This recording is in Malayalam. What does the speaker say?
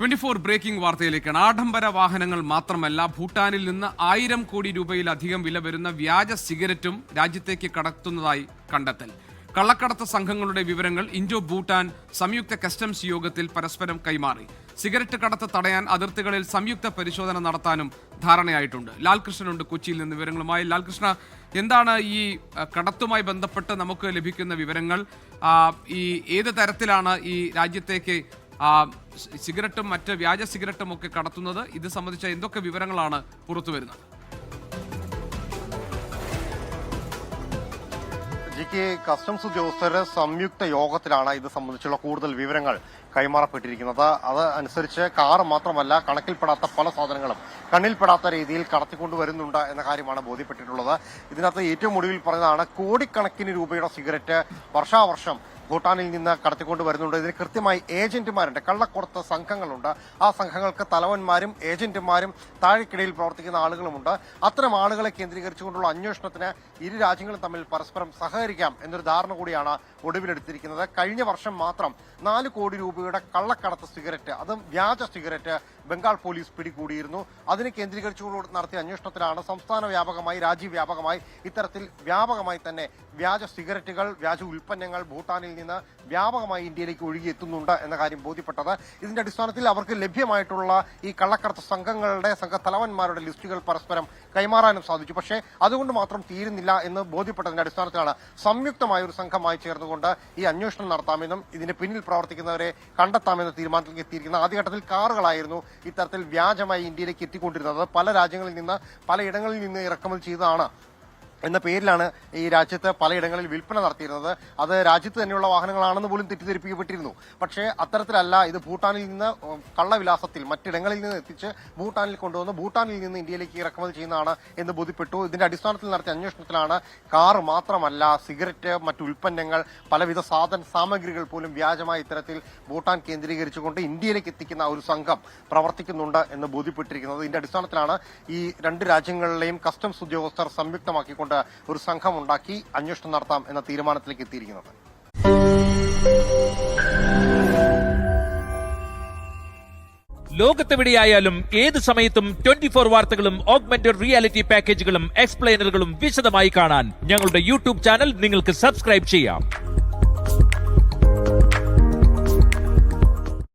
24 ബ്രേക്കിംഗ് വാർത്തയിലേക്കാണ്. ആഡംബര വാഹനങ്ങൾ മാത്രമല്ല, ഭൂട്ടാനിൽ നിന്ന് 1000 കോടി രൂപയിലധികം വില വരുന്ന വ്യാജ സിഗരറ്റും രാജ്യത്തേക്ക് കടത്തുന്നതായി കണ്ടെത്തൽ. കള്ളക്കടത്ത് സംഘങ്ങളുടെ വിവരങ്ങൾ ഇൻഡോ ഭൂട്ടാൻ സംയുക്ത കസ്റ്റംസ് യോഗത്തിൽ പരസ്പരം കൈമാറി. സിഗരറ്റ് കടത്ത് തടയാൻ അതിർത്തികളിൽ സംയുക്ത പരിശോധന നടത്താനും ധാരണയായിട്ടുണ്ട്. ലാൽകൃഷ്ണനുണ്ട് കൊച്ചിയിൽ നിന്ന് വിവരങ്ങളുമായി. ലാൽകൃഷ്ണ, എന്താണ് ഈ കടത്തുമായി ബന്ധപ്പെട്ട് നമുക്ക് ലഭിക്കുന്ന വിവരങ്ങൾ? ഈ ഏത് തരത്തിലാണ് ഈ രാജ്യത്തേക്ക് സിഗരറ്റും മറ്റ് വ്യാജ സിഗരറ്റും ഒക്കെ കടത്തുന്നത്? ഇത് സംബന്ധിച്ച എന്തൊക്കെ വിവരങ്ങളാണ് പുറത്തു വരുന്നത്? കസ്റ്റംസ് ഉദ്യോഗസ്ഥരുടെ സംയുക്ത യോഗത്തിലാണ് ഇത് സംബന്ധിച്ചുള്ള കൂടുതൽ വിവരങ്ങൾ കൈമാറപ്പെട്ടിരിക്കുന്നത്. അത് അനുസരിച്ച് കാർ മാത്രമല്ല, കണക്കിൽപ്പെടാത്ത പല സാധനങ്ങളും കണ്ണിൽപ്പെടാത്ത രീതിയിൽ കടത്തിക്കൊണ്ടുവരുന്നുണ്ട് എന്ന കാര്യമാണ് ബോധ്യപ്പെട്ടിട്ടുള്ളത്. ഇതിനകത്ത് ഏറ്റവും ഒടുവിൽ പറഞ്ഞതാണ് കോടിക്കണക്കിന് രൂപയുടെ സിഗരറ്റ് വർഷാവർഷം ഭൂട്ടാനിൽ നിന്ന് കടത്തിക്കൊണ്ട് വരുന്നുണ്ട്. ഇതിന് കൃത്യമായി ഏജന്റുമാരുണ്ട്, കള്ളക്കൊടുത്ത സംഘങ്ങളുണ്ട്. ആ സംഘങ്ങൾക്ക് തലവന്മാരും ഏജന്റുമാരും താഴെക്കിടയിൽ പ്രവർത്തിക്കുന്ന ആളുകളുമുണ്ട്. അത്തരം ആളുകളെ കേന്ദ്രീകരിച്ചുകൊണ്ടുള്ള അന്വേഷണത്തിന് ഇരു രാജ്യങ്ങളും തമ്മിൽ പരസ്പരം സഹകരിക്കാം എന്നൊരു ധാരണ കൂടിയാണ് ഒടുവിലെടുത്തിരിക്കുന്നത്. കഴിഞ്ഞ വർഷം മാത്രം 4 കോടി രൂപയുടെ കള്ളക്കടത്ത് സിഗരറ്റ്, അതും വ്യാജ സിഗരറ്റ് ബംഗാൾ പോലീസ് പിടികൂടിയിരുന്നു. അതിനെ കേന്ദ്രീകരിച്ചുകൊണ്ട് നടത്തിയ അന്വേഷണത്തിലാണ് സംസ്ഥാന വ്യാപകമായി, രാജ്യവ്യാപകമായി ഇത്തരത്തിൽ വ്യാപകമായി തന്നെ വ്യാജ സിഗരറ്റുകൾ, വ്യാജ ഉൽപ്പന്നങ്ങൾ ഭൂട്ടാനിൽ നിന്ന് വ്യാപകമായി ഇന്ത്യയിലേക്ക് ഒഴുകിയെത്തുന്നുണ്ട് എന്ന കാര്യം ബോധ്യപ്പെട്ടത്. ഇതിന്റെ അടിസ്ഥാനത്തിൽ അവർക്ക് ലഭ്യമായിട്ടുള്ള ഈ കള്ളക്കടത്ത് സംഘങ്ങളുടെ സംഘത്തലവന്മാരുടെ ലിസ്റ്റുകൾ പരസ്പരം കൈമാറാനും സാധിച്ചു. പക്ഷേ അതുകൊണ്ട് മാത്രം തീരുന്നില്ല എന്ന് ബോധ്യപ്പെട്ടതിന്റെ അടിസ്ഥാനത്തിലാണ് സംയുക്തമായ ഒരു സംഘമായി ചേർന്നുകൊണ്ട് ഈ അന്വേഷണം നടത്താമെന്നും ഇതിന് പിന്നിൽ പ്രവർത്തിക്കുന്നവരെ കണ്ടെത്താമെന്ന തീരുമാനത്തിലേക്ക് എത്തിയിരിക്കുന്നത്. ആദ്യഘട്ടത്തിൽ കാറുകളായിരുന്നു ഇത്തരത്തിൽ വ്യാജമായി ഇന്ത്യയിലേക്ക് എത്തിക്കൊണ്ടിരുന്നത്. പല രാജ്യങ്ങളിൽ നിന്ന്, പലയിടങ്ങളിൽ നിന്ന് ഇറക്കുമതി ചെയ്തതാണ് എന്ന പേരിലാണ് ഈ രാജ്യത്ത് പലയിടങ്ങളിൽ വിൽപ്പന നടത്തിയിരുന്നത്. അത് രാജ്യത്ത് തന്നെയുള്ള വാഹനങ്ങളാണെന്ന് പോലും തെറ്റിദ്ധരിപ്പിക്കപ്പെട്ടിരുന്നു. പക്ഷേ അത്തരത്തിലല്ല, ഇത് ഭൂട്ടാനിൽ നിന്ന് കള്ളവിലാസത്തിൽ മറ്റിടങ്ങളിൽ നിന്ന് എത്തിച്ച് ഭൂട്ടാനിൽ കൊണ്ടുവന്ന് ഭൂട്ടാനിൽ നിന്ന് ഇന്ത്യയിലേക്ക് ഇറക്കുമതി ചെയ്യുന്നതാണ് എന്ന് ബോധ്യപ്പെട്ടു. ഇതിന്റെ അടിസ്ഥാനത്തിൽ നടത്തിയ അന്വേഷണത്തിലാണ് കാർ മാത്രമല്ല, സിഗരറ്റ്, മറ്റു ഉൽപ്പന്നങ്ങൾ, പലവിധ സാമഗ്രികൾ പോലും വ്യാജമായി ഇത്തരത്തിൽ ഭൂട്ടാൻ കേന്ദ്രീകരിച്ചുകൊണ്ട് ഇന്ത്യയിലേക്ക് എത്തിക്കുന്ന ഒരു സംഘം പ്രവർത്തിക്കുന്നുണ്ട് എന്ന് ബോധ്യപ്പെട്ടിരിക്കുന്നത്. ഇതിന്റെ അടിസ്ഥാനത്തിലാണ് ഈ രണ്ട് രാജ്യങ്ങളിലെയും കസ്റ്റംസ് ഉദ്യോഗസ്ഥർ സംയുക്തമാക്കിക്കൊണ്ട് ഒരു സംഘം ഉണ്ടാക്കി അന്വേഷണം നടത്താം എന്ന തീരുമാനത്തിലേക്ക് എത്തിയിരിക്കുന്നത്. ലോകത്തെവിടെയായാലും ഏത് സമയത്തും 24 വാർത്തകളും ഓഗ്മെന്റഡ് റിയാലിറ്റി പാക്കേജുകളും എക്സ്പ്ലെയിനറുകളും വിശദമായി കാണാൻ ഞങ്ങളുടെ യൂട്യൂബ് ചാനൽ നിങ്ങൾക്ക് സബ്സ്ക്രൈബ് ചെയ്യാം.